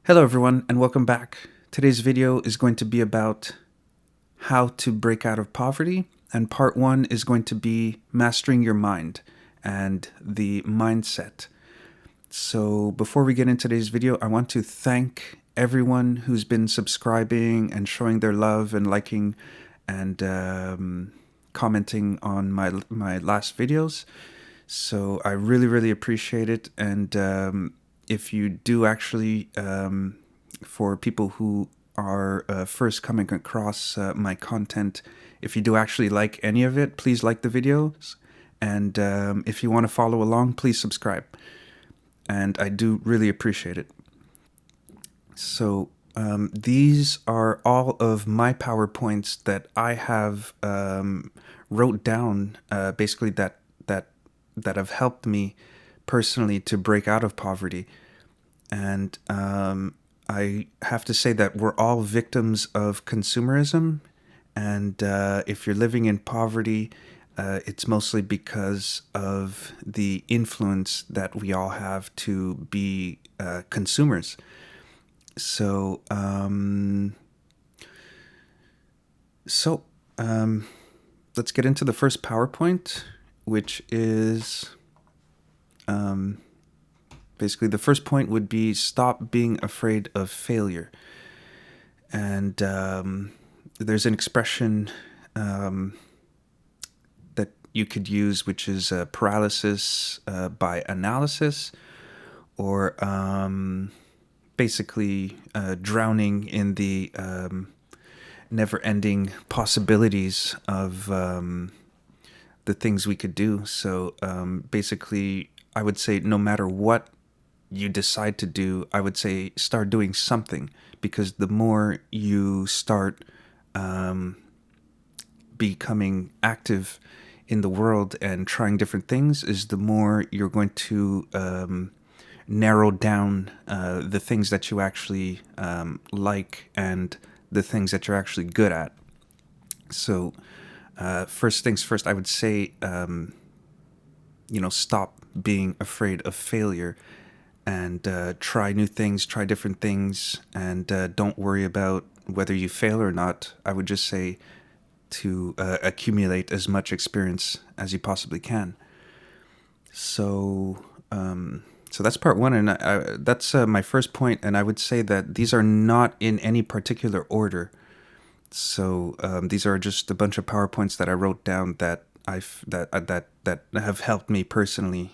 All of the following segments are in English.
Hello everyone and welcome back. Today's video is going to be about how to break out of poverty, and part one is going to be mastering your mind and the mindset. So before we get into today's video, I want to thank everyone who's been subscribing and showing their love and liking and commenting on my last videos. So I really appreciate it. And if you do actually, for people who are first coming across my content, if you do actually like any of it, please like the videos. And if you want to follow along, please subscribe. And I do really appreciate it. So these are all of my PowerPoints that I have wrote down, basically that have helped me personally to break out of poverty. And I have to say that we're all victims of consumerism. And if you're living in poverty, it's mostly because of the influence that we all have to be consumers. So, so let's get into the first PowerPoint, which is basically the first point would be stop being afraid of failure. And there's an expression that you could use, which is paralysis by analysis, or basically drowning in the never-ending possibilities of the things we could do. So basically, I would say no matter what you decide to do, I would say start doing something, because the more you start becoming active in the world and trying different things, is the more you're going to narrow down the things that you actually like and the things that you're actually good at. So first things first, I would say, stop being afraid of failure, and try new things, try different things, and don't worry about whether you fail or not. I would just say to accumulate as much experience as you possibly can. So, so that's part one, and that's my first point. And I would say that these are not in any particular order. So these are just a bunch of PowerPoints that I wrote down that that have helped me personally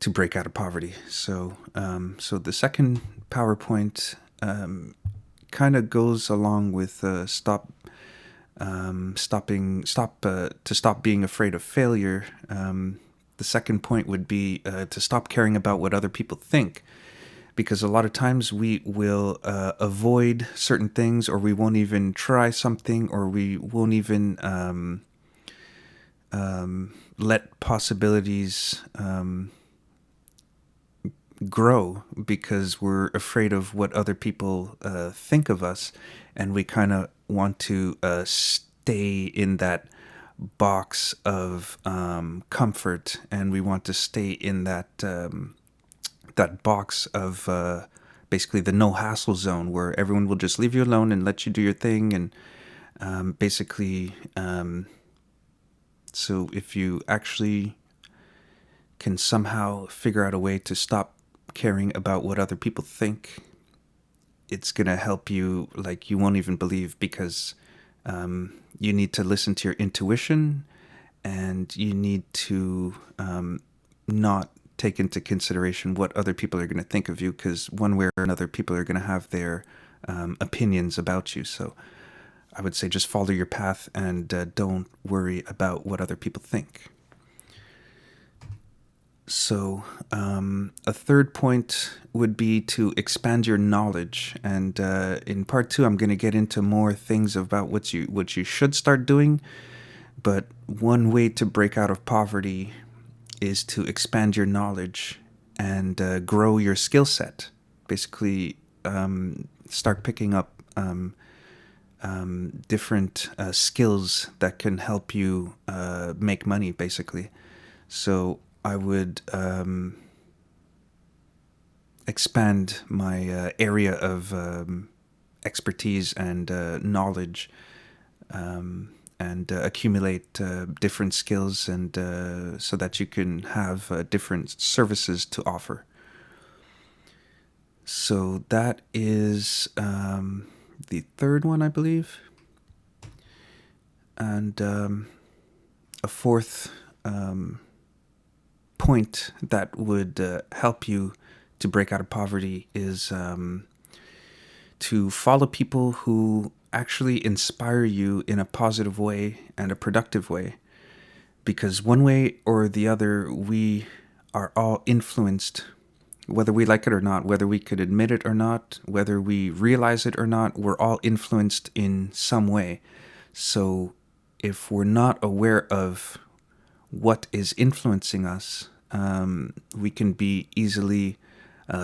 to break out of poverty. So so the second PowerPoint kind of goes along with stop being afraid of failure. The second point would be to stop caring about what other people think, because a lot of times we will avoid certain things, or we won't even try something, or we won't even let possibilities grow, because we're afraid of what other people think of us, and we kind of want to stay in that box of comfort, and we want to stay in that that box of basically the no hassle zone, where everyone will just leave you alone and let you do your thing. And basically, so if you actually can somehow figure out a way to stop caring about what other people think, it's gonna help you like you won't even believe, because you need to listen to your intuition, and you need to not take into consideration what other people are going to think of you, because one way or another, people are going to have their opinions about you. So I would say just follow your path, and don't worry about what other people think. So a third point would be to expand your knowledge. And in part two, I'm going to get into more things about what you should start doing. But one way to break out of poverty is to expand your knowledge and grow your skill set. Basically, start picking up different skills that can help you make money, basically. So I would expand my area of expertise and knowledge, and accumulate different skills, and so that you can have different services to offer. So that is the third one, I believe. And a fourth point that would help you to break out of poverty is to follow people who actually inspire you in a positive way and a productive way. Because one way or the other, we are all influenced, whether we like it or not, whether we could admit it or not, whether we realize it or not, we're all influenced in some way. So if we're not aware of what is influencing us, we can be easily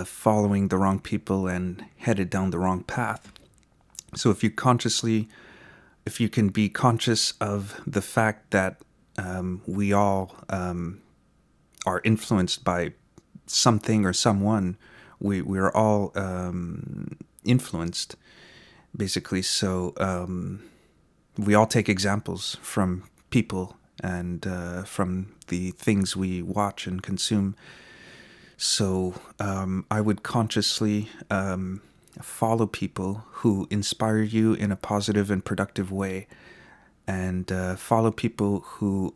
following the wrong people and headed down the wrong path. So if you can be conscious of the fact that we all are influenced by something or someone, we're all influenced, basically. So we all take examples from people and from the things we watch and consume. So I would consciously follow people who inspire you in a positive and productive way, and follow people who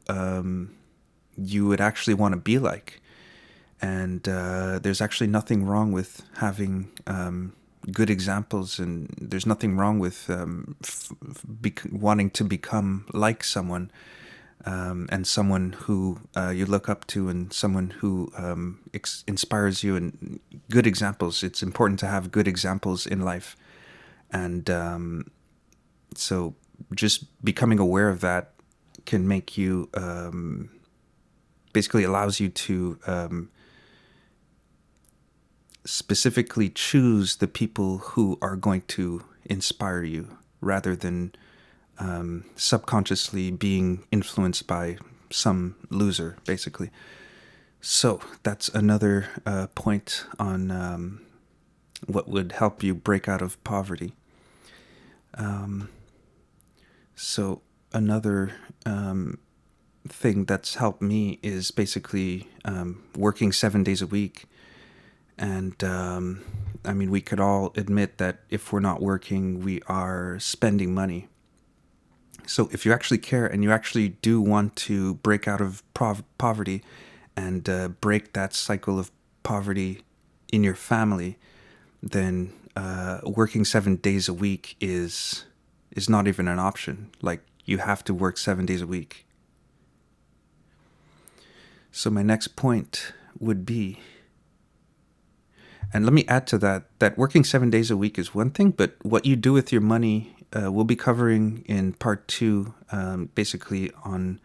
you would actually want to be like. And there's actually nothing wrong with having good examples, and there's nothing wrong with wanting to become like someone, and someone who you look up to, and someone who inspires you, and good examples. It's important to have good examples in life. And so just becoming aware of that can make you, basically allows you to specifically choose the people who are going to inspire you, rather than subconsciously being influenced by some loser, basically. So that's another point on what would help you break out of poverty. So another thing that's helped me is basically working 7 days a week. And I mean, we could all admit that if we're not working, we are spending money. So if you actually care and you actually do want to break out of poverty, and break that cycle of poverty in your family, then working 7 days a week is not even an option. Like, you have to work 7 days a week. So my next point would be, and let me add to that working 7 days a week is one thing, but what you do with your money, we'll be covering in part 2, basically on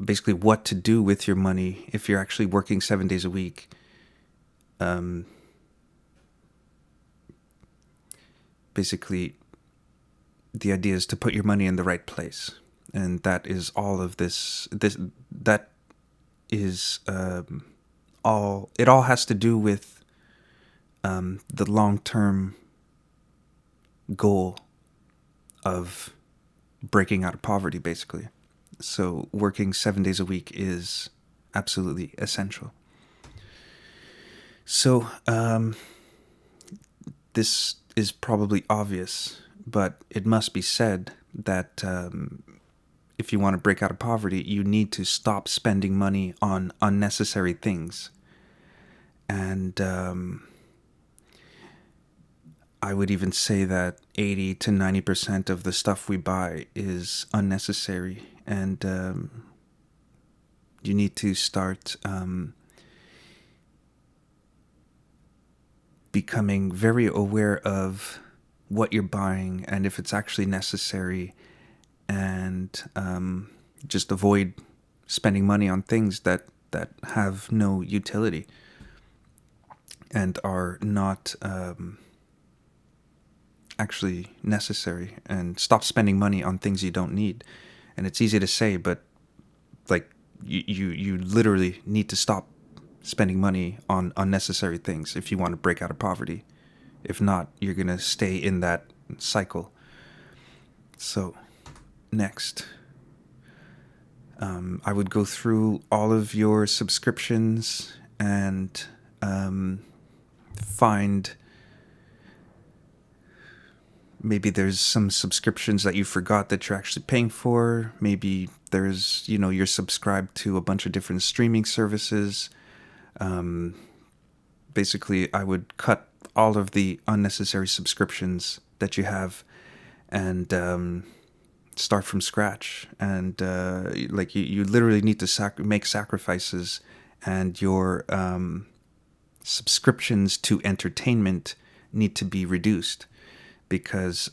basically what to do with your money if you're actually working 7 days a week. Basically, the idea is to put your money in the right place, and that is all of this. That is all. It all has to do with the long-term goal of breaking out of poverty, basically. So working 7 days a week is absolutely essential. So this is probably obvious, but it must be said that if you want to break out of poverty, you need to stop spending money on unnecessary things. And I would even say that 80 to 90% of the stuff we buy is unnecessary. And you need to start becoming very aware of what you're buying and if it's actually necessary, and just avoid spending money on things that have no utility and are not actually necessary, and stop spending money on things you don't need. And it's easy to say, but like you literally need to stop spending money on unnecessary things if you want to break out of poverty. If not, you're going to stay in that cycle. So, next, I would go through all of your subscriptions and find maybe there's some subscriptions that you forgot that you're actually paying for. Maybe there's, you're subscribed to a bunch of different streaming services. Basically, I would cut all of the unnecessary subscriptions that you have and start from scratch. And you literally need to make sacrifices, and your subscriptions to entertainment need to be reduced because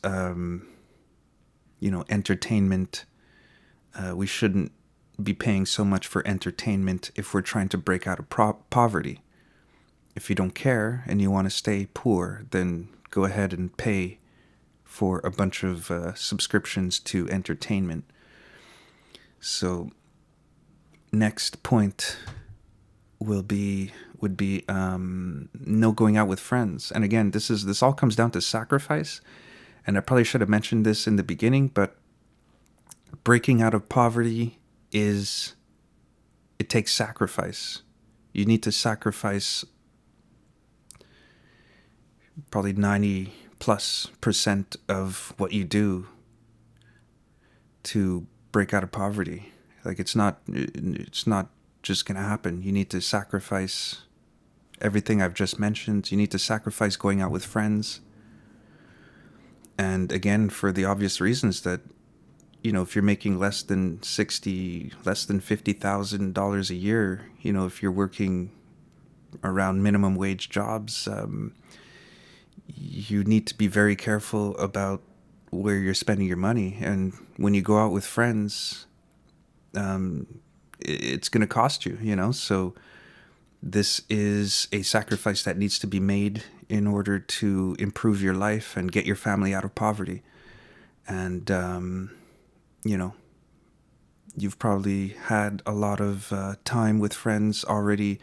entertainment, we shouldn't be paying so much for entertainment if we're trying to break out of poverty. If you don't care and you want to stay poor, then go ahead and pay for a bunch of subscriptions to entertainment. So, next point would be no going out with friends. And again, this all comes down to sacrifice. And I probably should have mentioned this in the beginning, but breaking out of poverty it takes sacrifice. You need to sacrifice probably 90+% of what you do to break out of poverty. Like it's not just going to happen. You need to sacrifice everything I've just mentioned. You need to sacrifice going out with friends. And again, for the obvious reasons that, if you're making less than $50,000 a year, if you're working around minimum wage jobs, you need to be very careful about where you're spending your money. And when you go out with friends, it's going to cost you, So this is a sacrifice that needs to be made in order to improve your life and get your family out of poverty. And, you've probably had a lot of time with friends already,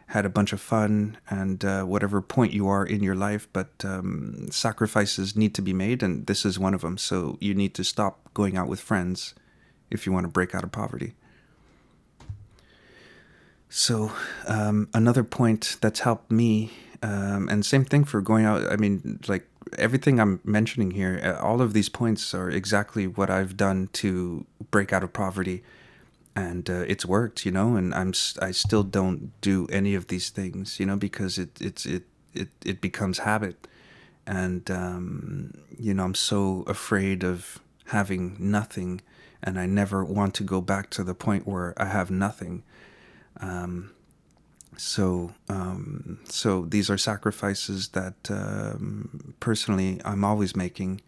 had a bunch of fun, and whatever point you are in your life, but sacrifices need to be made, and this is one of them. So you need to stop going out with friends if you want to break out of poverty. So another point that's helped me, and same thing for going out, everything I'm mentioning here, all of these points are exactly what I've done to break out of poverty. And it's worked, and I still don't do any of these things, because it becomes habit, and I'm so afraid of having nothing, and I never want to go back to the point where I have nothing. So these are sacrifices that personally I'm always making,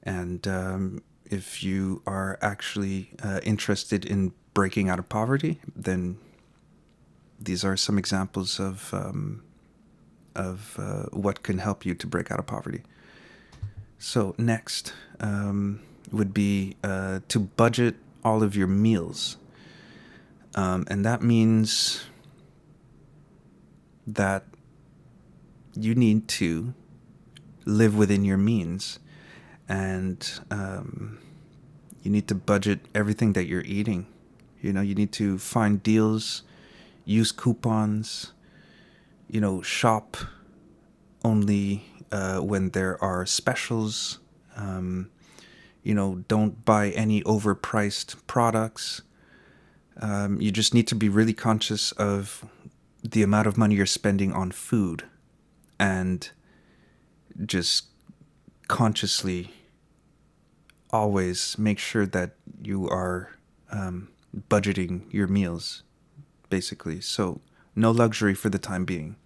and if you are actually interested in breaking out of poverty, then these are some examples of what can help you to break out of poverty. So next would be to budget all of your meals, and that means that you need to live within your means, and you need to budget everything that you're eating. You need to find deals, use coupons, shop only when there are specials. Don't buy any overpriced products. You just need to be really conscious of the amount of money you're spending on food, and just consciously always make sure that you are budgeting your meals, basically. So no luxury for the time being.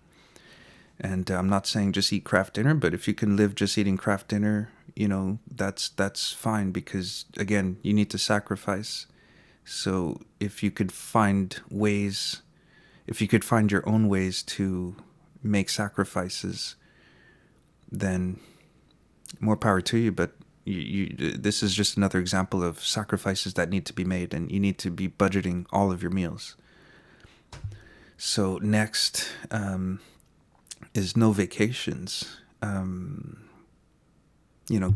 And I'm not saying just eat Kraft dinner, but if you can live just eating Kraft dinner, that's fine, because again, you need to sacrifice. So if you could find your own ways to make sacrifices, then more power to you. But this is just another example of sacrifices that need to be made, and you need to be budgeting all of your meals. So next is no vacations.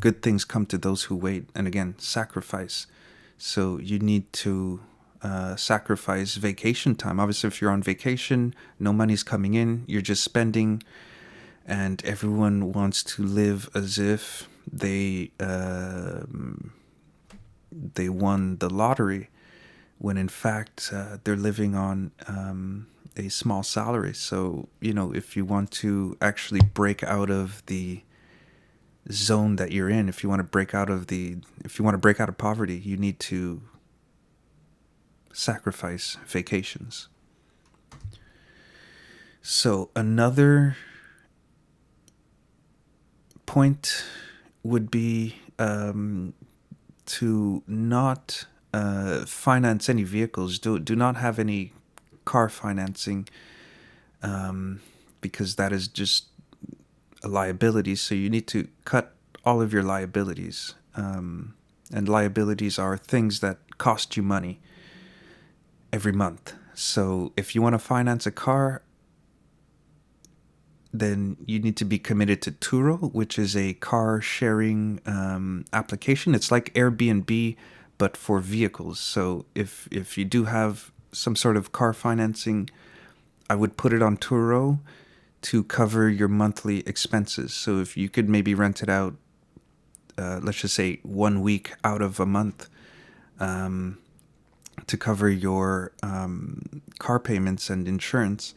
Good things come to those who wait. And again, sacrifice. So you need to sacrifice vacation time. Obviously, if you're on vacation, no money's coming in, you're just spending, and everyone wants to live as if they won the lottery, when in fact they're living on a small salary. So if you want to actually break out of the zone that you're in, if you want to break out of poverty, you need to sacrifice vacations. So another point would be to not finance any vehicles. Do not have any car financing, because that is just a liability. So you need to cut all of your liabilities. And liabilities are things that cost you money every month. So if you want to finance a car, then you need to be committed to Turo, which is a car sharing application. It's like Airbnb, but for vehicles. So if you do have some sort of car financing, I would put it on Turo to cover your monthly expenses. So if you could maybe rent it out, let's just say 1 week out of a month, to cover your car payments and insurance.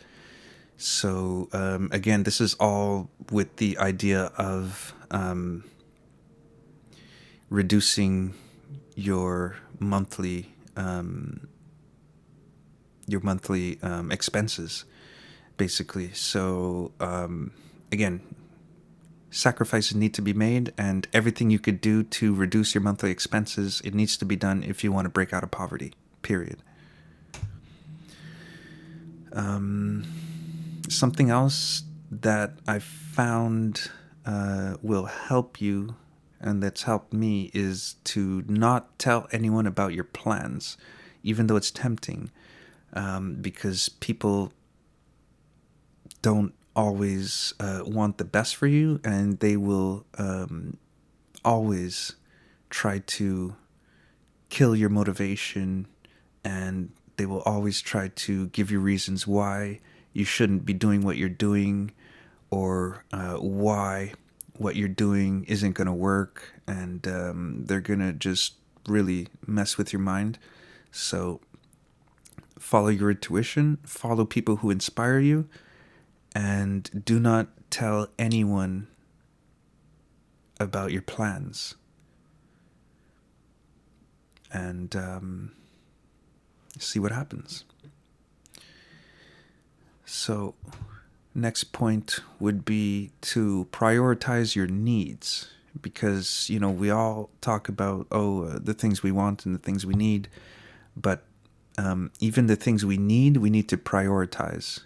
So again, this is all with the idea of reducing your monthly expenses, basically. So again, sacrifices need to be made, and everything you could do to reduce your monthly expenses, it needs to be done if you want to break out of poverty, period. Something else that I found will help you, and that's helped me, is to not tell anyone about your plans, even though it's tempting, because people don't always want the best for you, and they will always try to kill your motivation, and they will always try to give you reasons why you shouldn't be doing what you're doing, or why what you're doing isn't going to work, and they're going to just really mess with your mind. So follow your intuition, follow people who inspire you, and do not tell anyone about your plans. And see what happens. So, next point would be to prioritize your needs, because we all talk about the things we want and the things we need, but even the things we need to prioritize.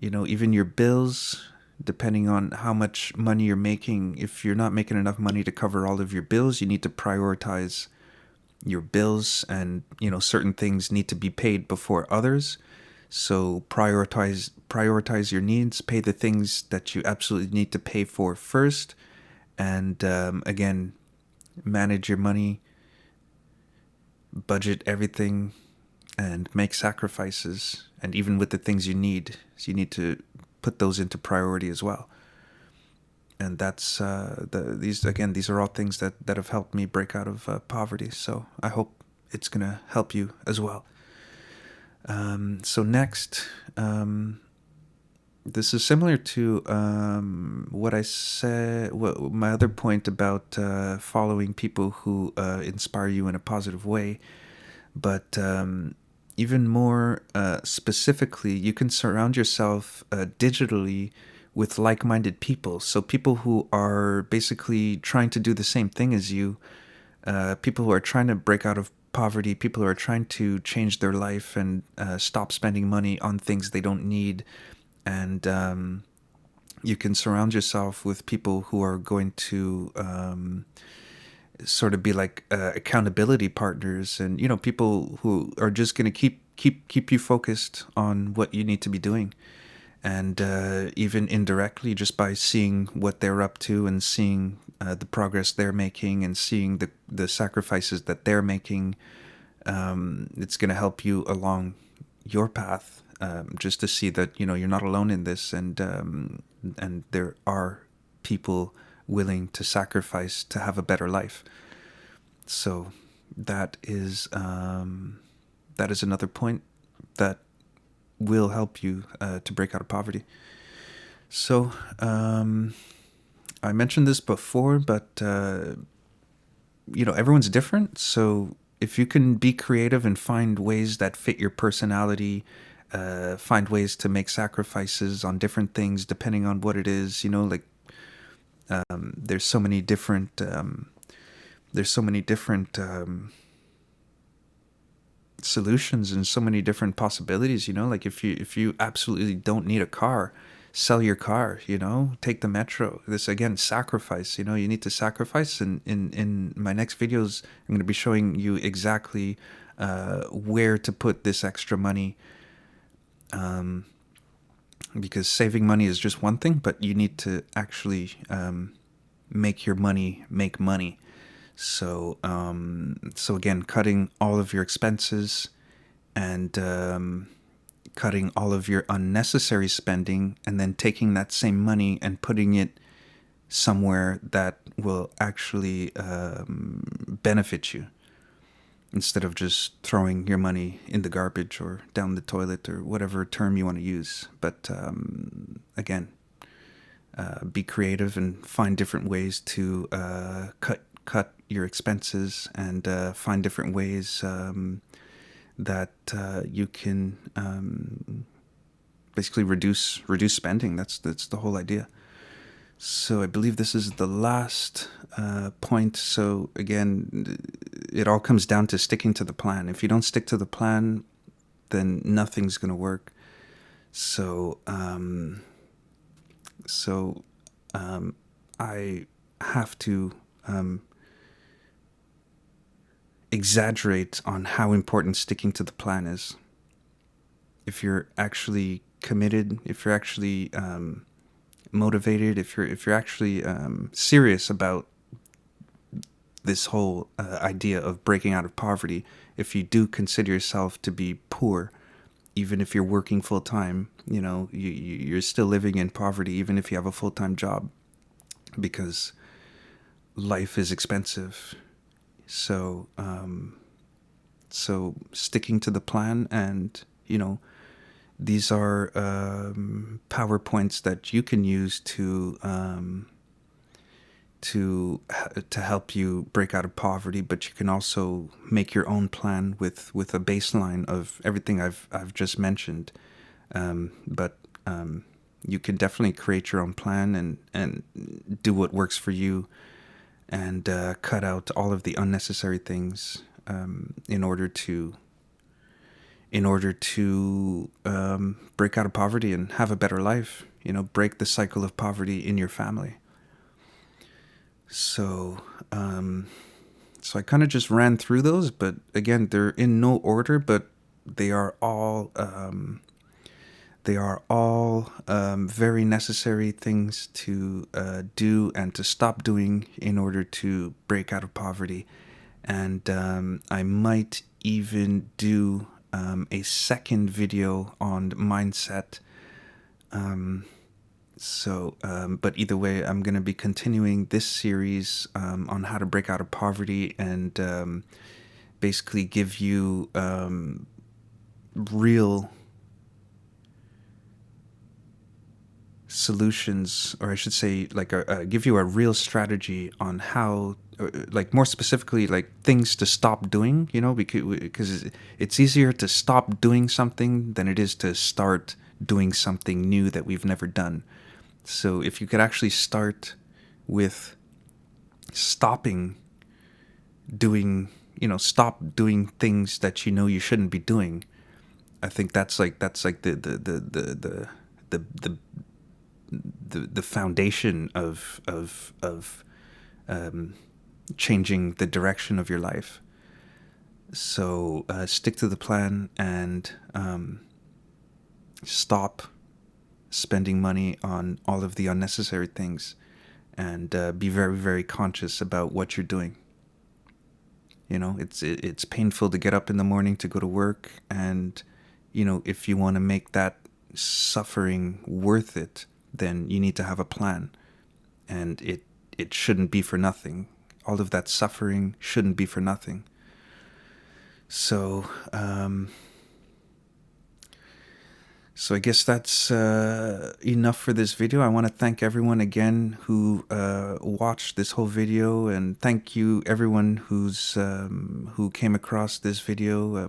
Even your bills, depending on how much money you're making, if you're not making enough money to cover all of your bills, you need to prioritize your bills, and certain things need to be paid before others. So prioritize your needs, pay the things that you absolutely need to pay for first, and again, manage your money, budget everything, and make sacrifices. And even with the things you need, so you need to put those into priority as well. And that's these are all things that have helped me break out of poverty. So I hope it's gonna help you as well. So next, this is similar to what I said. My other point about following people who inspire you in a positive way, but even more specifically, you can surround yourself digitally with like-minded people. So people who are basically trying to do the same thing as you, people who are trying to break out of poverty, people who are trying to change their life and stop spending money on things they don't need. And you can surround yourself with people who are going to sort of be like accountability partners, and people who are just going to keep keep you focused on what you need to be doing. And even indirectly, just by seeing what they're up to and seeing the progress they're making and seeing the sacrifices that they're making, it's going to help you along your path, just to see that you're not alone in this, and there are people willing to sacrifice to have a better life. So that is another point that will help you to break out of poverty. So I mentioned this before, but everyone's different. So if you can be creative and find ways that fit your personality, find ways to make sacrifices on different things depending on what it is. Like there's so many different solutions and so many different possibilities. Like if you absolutely don't need a car, sell your car. Take the metro. This again, sacrifice. You need to sacrifice. And in my next videos, I'm going to be showing you exactly where to put this extra money, because saving money is just one thing, but you need to actually make your money make money. So again, cutting all of your expenses and cutting all of your unnecessary spending, and then taking that same money and putting it somewhere that will actually benefit you, instead of just throwing your money in the garbage or down the toilet or whatever term you want to use. But again, be creative and find different ways to cut your expenses, and find different ways that you can basically reduce spending. That's the whole idea. So I believe this is the last point. So again, it all comes down to sticking to the plan. If you don't stick to the plan, then nothing's going to work. So I have to exaggerate on how important sticking to the plan is. If you're actually committed, if you're actually motivated, if you're actually serious about this whole idea of breaking out of poverty, if you do consider yourself to be poor, even if you're working full time, you're still living in poverty, even if you have a full time job, because life is expensive. So sticking to the plan, and these are PowerPoints that you can use to help you break out of poverty. But you can also make your own plan with a baseline of everything I've just mentioned. But you can definitely create your own plan and do what works for you, and cut out all of the unnecessary things in order to break out of poverty and have a better life. Break the cycle of poverty in your family. So I kind of just ran through those, but again, they're in no order, but they are all very necessary things to do and to stop doing in order to break out of poverty. And I might even do a second video on mindset. But either way, I'm going to be continuing this series on how to break out of poverty, and basically give you real solutions, or I should say, like give you a real strategy on how, like more specifically, like things to stop doing. Because it's easier to stop doing something than it is to start doing something new that we've never done. So if you could actually start with stopping doing, stop doing things that you shouldn't be doing, I think that's like the foundation of changing the direction of your life. So stick to the plan and stop spending money on all of the unnecessary things, and be very, very conscious about what you're doing. You know, it's painful to get up in the morning to go to work, and you know, if you want to make that suffering worth it, then you need to have a plan, and it shouldn't be for nothing. All of that suffering shouldn't be for nothing. So I guess that's enough for this video. I want to thank everyone again who watched this whole video, and thank you everyone who came across this video.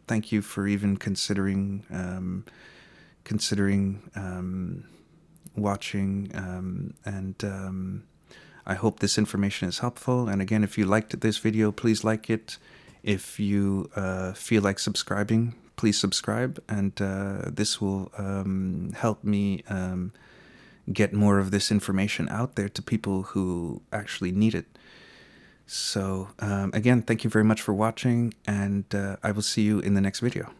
Thank you for even considering watching, and I hope this information is helpful. And again, if you liked this video, please like it. If you feel like subscribing, please subscribe, and this will help me get more of this information out there to people who actually need it. So again, thank you very much for watching, and I will see you in the next video.